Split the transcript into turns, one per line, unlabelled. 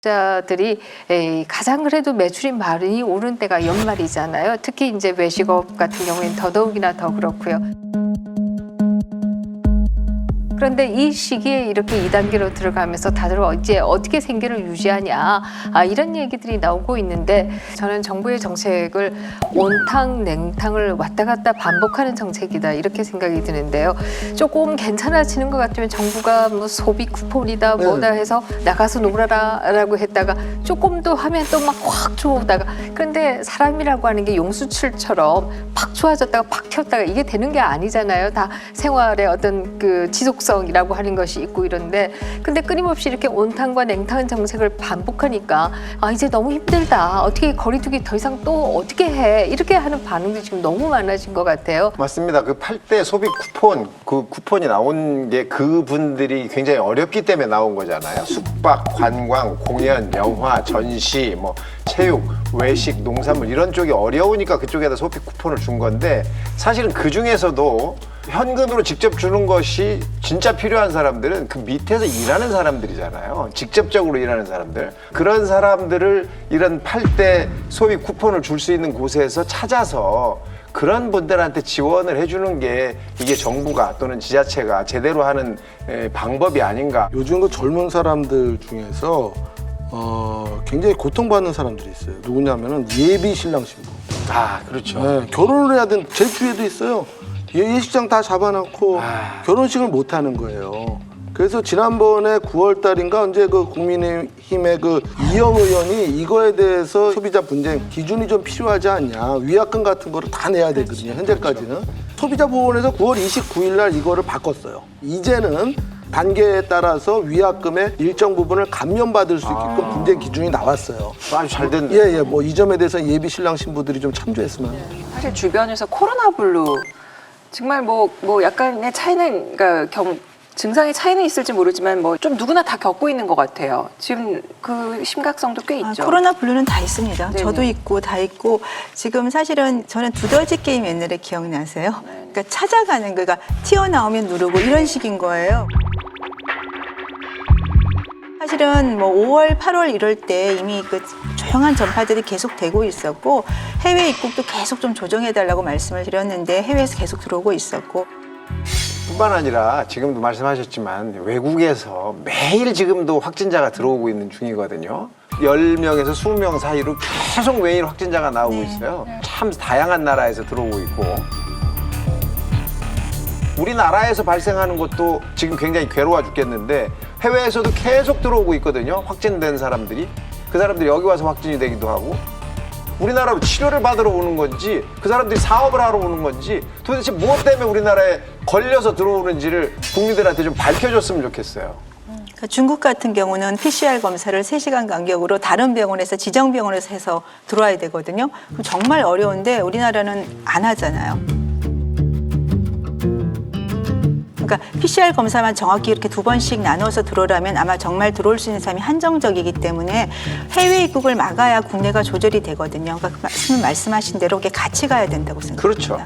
자들이 가장 그래도 매출이 많이 오른 때가 연말이잖아요. 특히 이제 외식업 같은 경우에는 더더욱이나 더 그렇고요. 그런데 이 시기에 이렇게 2단계로 들어가면서 다들 이제 어떻게 생계를 유지하냐 이런 얘기들이 나오고 있는데, 저는 정부의 정책을 온탕 냉탕을 왔다 갔다 반복하는 정책이다 이렇게 생각이 드는데요. 조금 괜찮아지는 것 같으면 정부가 뭐 소비 쿠폰이다 뭐다 해서 나가서 놀아라라고 했다가 조금 더 하면 또 막 확 좋아오다가, 그런데 사람이라고 하는 게 용수철처럼 팍 좋아졌다가 팍 튀었다가 이게 되는 게 아니잖아요. 다 생활의 어떤 그 지속성이라고 하는 것이 있고 이런데, 근데 끊임없이 이렇게 온탕과 냉탕 정책을 반복하니까 이제 너무 힘들다, 어떻게 거리두기 더 이상 또 어떻게 해, 이렇게 하는 반응도 지금 너무 많아진 것 같아요.
맞습니다. 그 8대 소비 쿠폰, 그 쿠폰이 나온 게 그분들이 굉장히 어렵기 때문에 나온 거잖아요. 숙박, 관광, 공연, 영화, 전시, 뭐 체육, 외식, 농산물 이런 쪽이 어려우니까 그쪽에다 소비 쿠폰을 준 건데, 사실은 그 중에서도 현금으로 직접 주는 것이 진짜 필요한 사람들은 그 밑에서 일하는 사람들이잖아요. 직접적으로 일하는 사람들. 그런 사람들을 이런 8대 소비 쿠폰을 줄 수 있는 곳에서 찾아서 그런 분들한테 지원을 해주는 게 이게 정부가 또는 지자체가 제대로 하는 방법이 아닌가.
요즘 그 젊은 사람들 중에서 굉장히 고통받는 사람들이 있어요. 누구냐면은 예비 신랑 신부.
그렇죠.
네, 결혼을 해야 되는, 제 주위에도 있어요. 예식장 다 잡아놓고 결혼식을 못 하는 거예요. 그래서 지난번에 9월 달인가 언제 그 국민의힘의 그 이영 의원이 이거에 대해서 소비자 분쟁 기준이 좀 필요하지 않냐, 위약금 같은 거를 다 내야 되거든요. 현재까지는 소비자보호원에서 9월 29일 날 이거를 바꿨어요. 이제는 단계에 따라서 위약금의 일정 부분을 감면받을 수 있게끔 분쟁 기준이 나왔어요.
아주 잘 됐네.
예, 뭐 이 점에 대해서 예비 신랑 신부들이 좀 참조했으면.
사실 주변에서 코로나 블루 정말 뭐 약간의 차이는, 그러니까 증상의 차이는 있을지 모르지만 뭐 좀 누구나 다 겪고 있는 것 같아요. 지금 그 심각성도 꽤 있죠.
코로나 블루는 다 있습니다.
네네.
저도 있고 다 있고, 지금 사실은 저는 두더지 게임 옛날에 기억나세요? 그러니까 찾아가는, 그러니까 튀어나오면 누르고 이런 식인 거예요. 사실은 뭐 5월, 8월 이럴 때 이미 그 조용한 전파들이 계속 되고 있었고, 해외 입국도 계속 좀 조정해달라고 말씀을 드렸는데 해외에서 계속 들어오고 있었고.
뿐만 아니라 지금도 말씀하셨지만 외국에서 매일 지금도 확진자가 들어오고 있는 중이거든요. 10명에서 20명 사이로 계속 매일 확진자가 나오고 있어요. 참 다양한 나라에서 들어오고 있고, 우리나라에서 발생하는 것도 지금 굉장히 괴로워 죽겠는데 해외에서도 계속 들어오고 있거든요. 확진된 사람들이. 그 사람들이 여기 와서 확진이 되기도 하고, 우리나라로 치료를 받으러 오는 건지 그 사람들이 사업을 하러 오는 건지 도대체 무엇 때문에 우리나라에 걸려서 들어오는지를 국민들한테 좀 밝혀줬으면 좋겠어요.
그러니까 중국 같은 경우는 PCR 검사를 3시간 간격으로 다른 병원에서, 지정병원에서 해서 들어와야 되거든요. 그럼 정말 어려운데 우리나라는 안 하잖아요. 그러니까 PCR 검사만 정확히 이렇게 2번씩 나눠서 들어오라면 아마 정말 들어올 수 있는 사람이 한정적이기 때문에 해외 입국을 막아야 국내가 조절이 되거든요. 그러니까 말씀하신 대로 이게 같이 가야 된다고 생각합니다.
그렇죠.